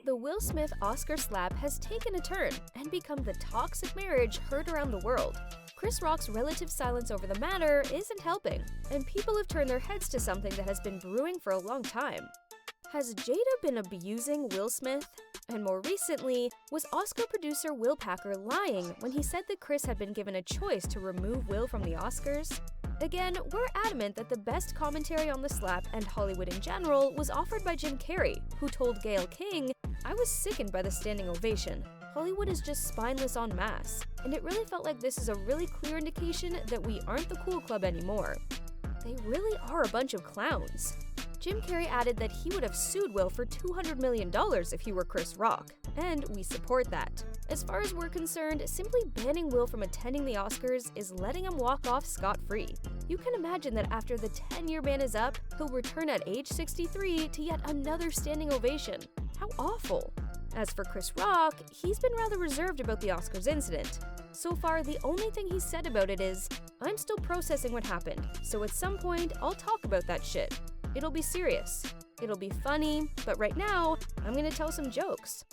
The Will Smith-Oscar slap has taken a turn and become the toxic marriage heard around the world. Chris Rock's relative silence over the matter isn't helping, and people have turned their heads to something that has been brewing for a long time. Has Jada been abusing Will Smith? And more recently, was Oscar producer Will Packer lying when he said that Chris had been given a choice to remove Will from the Oscars? Again, we're adamant that the best commentary on the slap and Hollywood in general was offered by Jim Carrey, who told Gayle King, "I was sickened by the standing ovation. Hollywood is just spineless en masse, and it really felt like this is a really clear indication that we aren't the cool club anymore. They really are a bunch of clowns." Jim Carrey added that he would have sued Will for $200 million if he were Chris Rock, and we support that. As far as we're concerned, simply banning Will from attending the Oscars is letting him walk off scot-free. You can imagine that after the 10-year ban is up, he'll return at age 63 to yet another standing ovation. How awful. As for Chris Rock, he's been rather reserved about the Oscars incident. So far, the only thing he's said about it is, "I'm still processing what happened, so at some point, I'll talk about that shit. It'll be serious. It'll be funny, but right now, I'm gonna tell some jokes."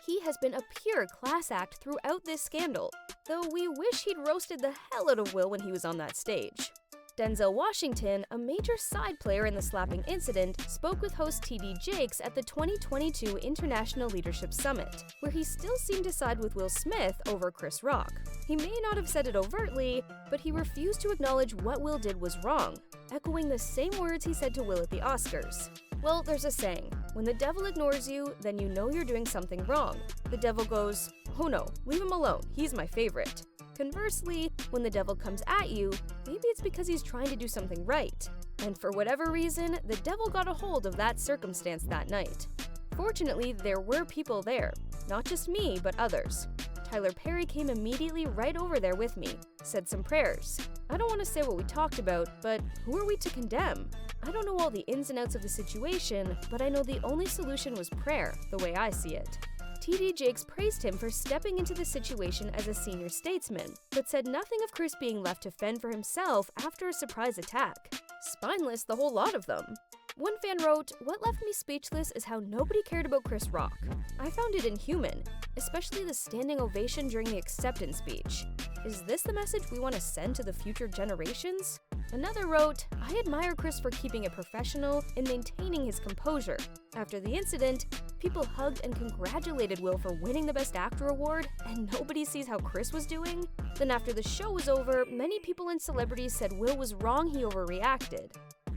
He has been a pure class act throughout this scandal, though we wish he'd roasted the hell out of Will when he was on that stage. Denzel Washington, a major side player in the slapping incident, spoke with host TD Jakes at the 2022 International Leadership Summit, where he still seemed to side with Will Smith over Chris Rock. He may not have said it overtly, but he refused to acknowledge what Will did was wrong, echoing the same words he said to Will at the Oscars. Well, there's a saying, when the devil ignores you, then you know you're doing something wrong. The devil goes, "Oh no, leave him alone, he's my favorite." Conversely, when the devil comes at you, maybe it's because he's trying to do something right. And for whatever reason, the devil got a hold of that circumstance that night. Fortunately, there were people there. Not just me, but others. Tyler Perry came immediately right over there with me, said some prayers. I don't want to say what we talked about, but who are we to condemn? I don't know all the ins and outs of the situation, but I know the only solution was prayer, the way I see it. TD Jakes praised him for stepping into the situation as a senior statesman, but said nothing of Chris being left to fend for himself after a surprise attack. Spineless, the whole lot of them. One fan wrote, "What left me speechless is how nobody cared about Chris Rock. I found it inhuman, especially the standing ovation during the acceptance speech. Is this the message we want to send to the future generations?" Another wrote, "I admire Chris for keeping it professional and maintaining his composure. After the incident, people hugged and congratulated Will for winning the Best Actor award, and nobody sees how Chris was doing. Then after the show was over, many people and celebrities said Will was wrong, he overreacted."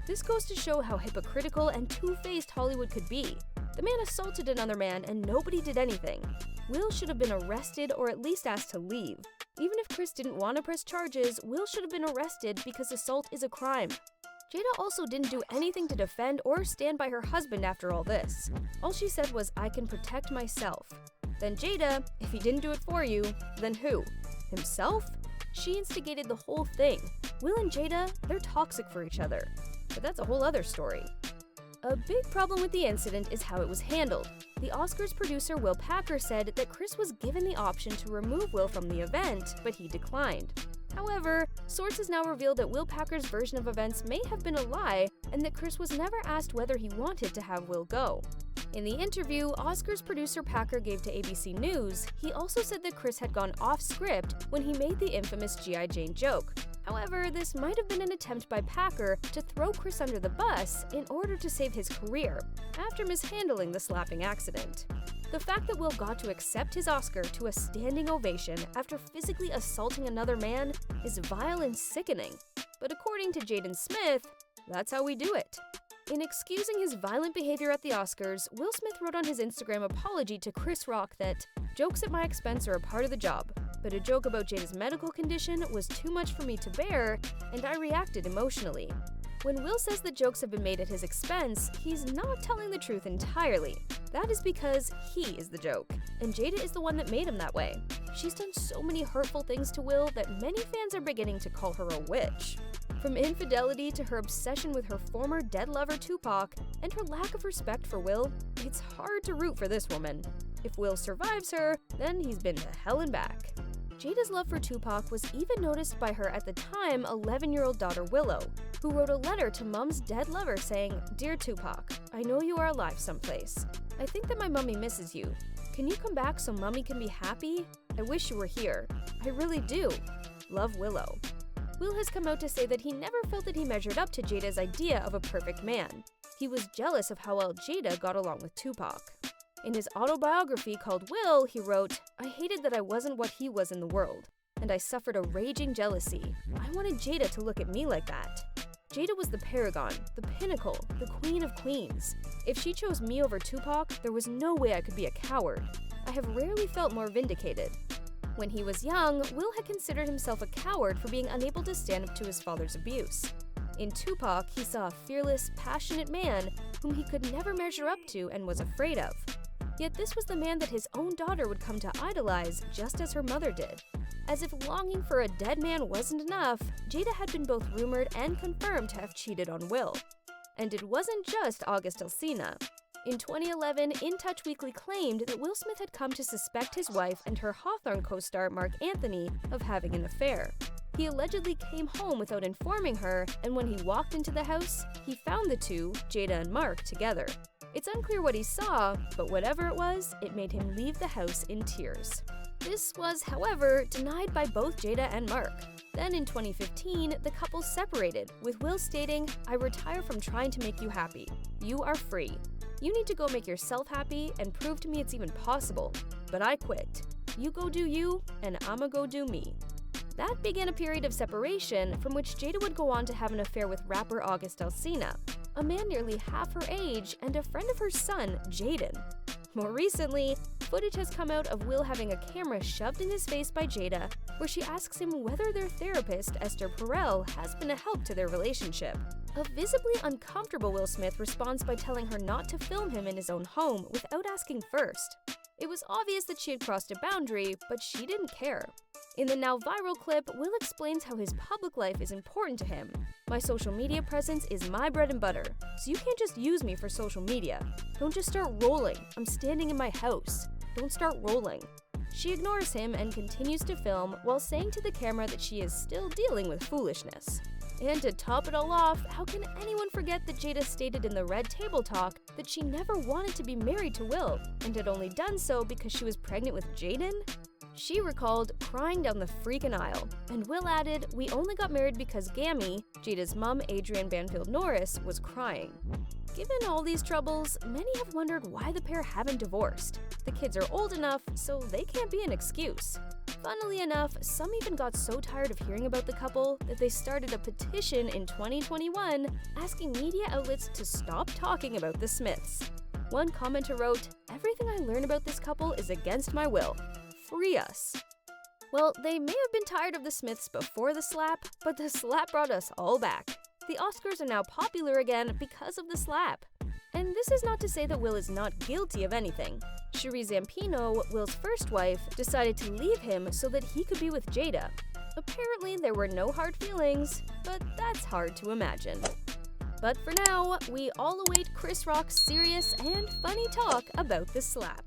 This goes to show how hypocritical and two-faced Hollywood could be. The man assaulted another man and nobody did anything. Will should have been arrested or at least asked to leave. Even if Chris didn't want to press charges, Will should have been arrested because assault is a crime. Jada also didn't do anything to defend or stand by her husband after all this. All she said was, "I can protect myself." Then Jada, if he didn't do it for you, then who? Himself? She instigated the whole thing. Will and Jada, they're toxic for each other. But that's a whole other story. A big problem with the incident is how it was handled. The Oscars producer Will Packer said that Chris was given the option to remove Will from the event, but he declined. However, sources now reveal that Will Packer's version of events may have been a lie, and that Chris was never asked whether he wanted to have Will go. In the interview Oscars producer Packer gave to ABC News, he also said that Chris had gone off script when he made the infamous G.I. Jane joke. However, this might have been an attempt by Packer to throw Chris under the bus in order to save his career, after mishandling the slapping accident. The fact that Will got to accept his Oscar to a standing ovation after physically assaulting another man is vile and sickening. But according to Jaden Smith, that's how we do it. In excusing his violent behavior at the Oscars, Will Smith wrote on his Instagram apology to Chris Rock that, "Jokes at my expense are a part of the job, but a joke about Jada's medical condition was too much for me to bear, and I reacted emotionally." When Will says that jokes have been made at his expense, he's not telling the truth entirely. That is because he is the joke, and Jada is the one that made him that way. She's done so many hurtful things to Will that many fans are beginning to call her a witch. From infidelity to her obsession with her former dead lover Tupac and her lack of respect for Will, it's hard to root for this woman. If Will survives her, then he's been to hell and back. Jada's love for Tupac was even noticed by her at the time 11-year-old daughter Willow, who wrote a letter to Mom's dead lover saying, "Dear Tupac, I know you are alive someplace. I think that my mummy misses you. Can you come back so Mummy can be happy? I wish you were here. I really do. Love, Willow." Will has come out to say that he never felt that he measured up to Jada's idea of a perfect man. He was jealous of how well Jada got along with Tupac. In his autobiography called Will, he wrote, "I hated that I wasn't what he was in the world, and I suffered a raging jealousy. I wanted Jada to look at me like that. Jada was the paragon, the pinnacle, the queen of queens. If she chose me over Tupac, there was no way I could be a coward. I have rarely felt more vindicated." When he was young, Will had considered himself a coward for being unable to stand up to his father's abuse. In Tupac, he saw a fearless, passionate man whom he could never measure up to and was afraid of. Yet this was the man that his own daughter would come to idolize, just as her mother did. As if longing for a dead man wasn't enough, Jada had been both rumored and confirmed to have cheated on Will. And it wasn't just August Alsina. In 2011, In Touch Weekly claimed that Will Smith had come to suspect his wife and her Hawthorne co-star Mark Anthony of having an affair. He allegedly came home without informing her, and when he walked into the house, he found the two, Jada and Mark, together. It's unclear what he saw, but whatever it was, it made him leave the house in tears. This was, however, denied by both Jada and Mark. Then in 2015, the couple separated, with Will stating, "I retire from trying to make you happy. You are free. You need to go make yourself happy and prove to me it's even possible. But I quit. You go do you, and I'ma go do me." That began a period of separation from which Jada would go on to have an affair with rapper August Alsina, a man nearly half her age and a friend of her son, Jaden. More recently, footage has come out of Will having a camera shoved in his face by Jada, where she asks him whether their therapist, Esther Perel, has been a help to their relationship. A visibly uncomfortable Will Smith responds by telling her not to film him in his own home without asking first. It was obvious that she had crossed a boundary, but she didn't care. In the now viral clip, Will explains how his public life is important to him. "My social media presence is my bread and butter, so you can't just use me for social media. Don't just start rolling. I'm standing in my house. Don't start rolling." She ignores him and continues to film while saying to the camera that she is still dealing with foolishness. And to top it all off, how can anyone forget that Jada stated in the Red Table Talk that she never wanted to be married to Will, and had only done so because she was pregnant with Jaden? She recalled crying down the freaking aisle, and Will added, "We only got married because Gammy, Jada's mom Adrienne Banfield Norris, was crying." Given all these troubles, many have wondered why the pair haven't divorced. The kids are old enough, so they can't be an excuse. Funnily enough, some even got so tired of hearing about the couple that they started a petition in 2021 asking media outlets to stop talking about the Smiths. One commenter wrote, "Everything I learn about this couple is against my will. Free us." Well, they may have been tired of the Smiths before the slap, but the slap brought us all back. The Oscars are now popular again because of the slap. And this is not to say that Will is not guilty of anything. Cherie Zampino, Will's first wife, decided to leave him so that he could be with Jada. Apparently, there were no hard feelings, but that's hard to imagine. But for now, we all await Chris Rock's serious and funny talk about the slap.